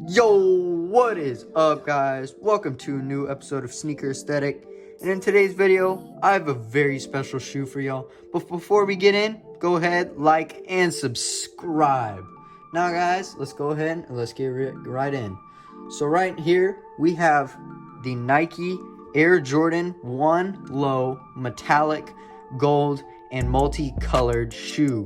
Yo, what is up, guys? Welcome to a new episode of Sneaker Aesthetic. And in today's video, I have a very special shoe for y'all. But before we get in, go ahead, like, and subscribe. Now, guys, let's go ahead and let's get right in. So right here, we have the Nike Air Jordan 1 Low Metallic Gold and multicolored shoe.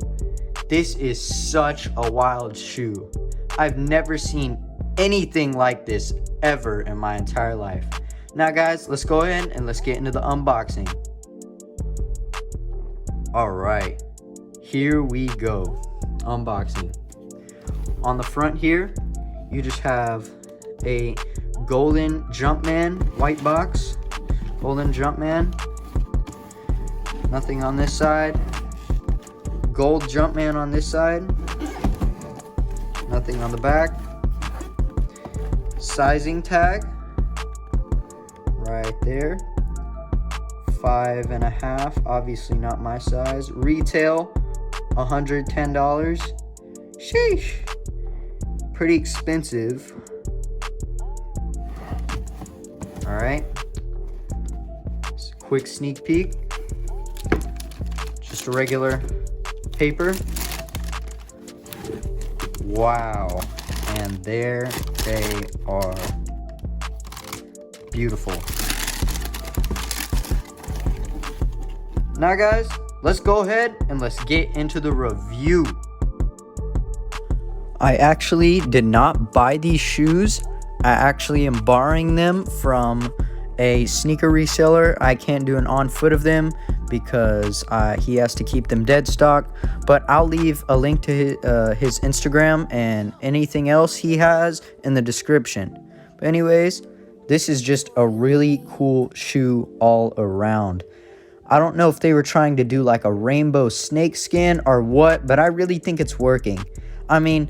This is such a wild shoe. I've never seen anything like this ever in my entire life. Now, guys, let's go ahead and let's get into the unboxing. All right, here we go. Unboxing. On the front here, you just have a golden Jumpman white box. Golden Jumpman. Nothing on this side. Gold Jumpman on this side. Nothing on the back. Sizing tag right there. 5.5, obviously not my size. Retail $110. Sheesh, pretty expensive. All right, quick sneak peek. Just a regular paper. Wow, and there they are. Beautiful. Now, guys, let's go ahead and let's get into the review. I actually did not buy these shoes. I actually am borrowing them from a sneaker reseller. I can't do an on foot of them because he has to keep them dead stock, but I'll leave a link to his Instagram and anything else he has in the description. But anyways, this is just a really cool shoe all around. I don't know if they were trying to do like a rainbow snakeskin or what, but I really think it's working. I mean,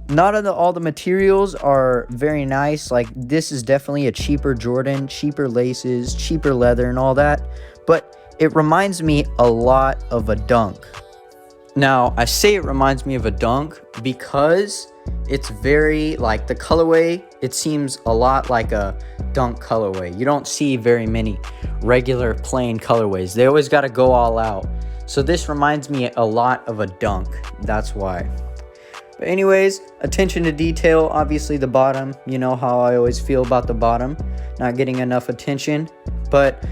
not all the materials are very nice. Like, this is definitely a cheaper Jordan, cheaper laces, cheaper leather and all that, but it reminds me a lot of a Dunk. Now, I say it reminds me of a Dunk because it's very, like, the colorway, it seems a lot like a Dunk colorway. You don't see very many regular plain colorways. They always got to go all out. So this reminds me a lot of a Dunk. That's why. But anyways, attention to detail. Obviously the bottom, you know how I always feel about the bottom, not getting enough attention. But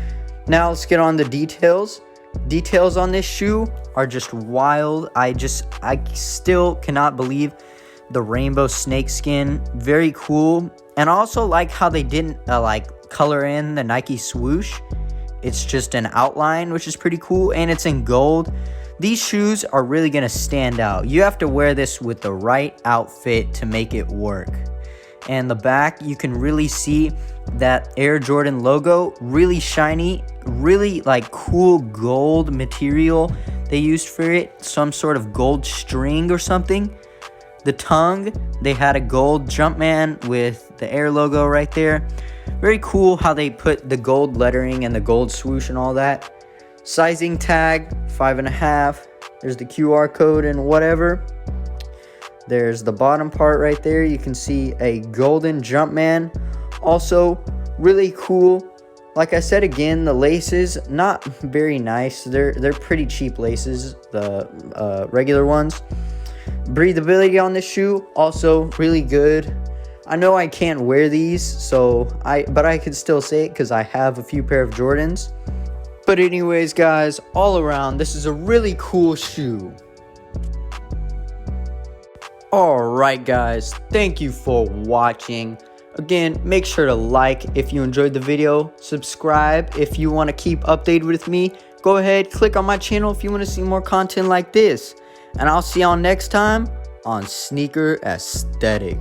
now let's get on the details. Details on this shoe are just wild. I still cannot believe the rainbow snakeskin. Very cool. And I also like how they didn't like color in the Nike swoosh. It's just an outline, which is pretty cool, and it's in gold. These shoes are really gonna stand out. You have to wear this with the right outfit to make it work. And the back, you can really see that Air Jordan logo, really shiny, really like cool gold material they used for it, some sort of gold string or something. The tongue, they had a gold Jumpman with the Air logo right there. Very cool how they put the gold lettering and the gold swoosh and all that. Sizing tag, 5.5. There's the QR code and whatever. There's the bottom part right there. You can see a golden Jumpman. Also, really cool. Like I said again, the laces, not very nice. They're pretty cheap laces, the regular ones. Breathability on this shoe, also really good. I know I can't wear these, but I could still say it because I have a few pair of Jordans. But anyways, guys, all around, this is a really cool shoe. Alright, guys, thank you for watching. Again, make sure to like if you enjoyed the video. Subscribe if you want to keep updated with me. Go ahead, click on my channel if you want to see more content like this. And I'll see y'all next time on Sneaker Aesthetic.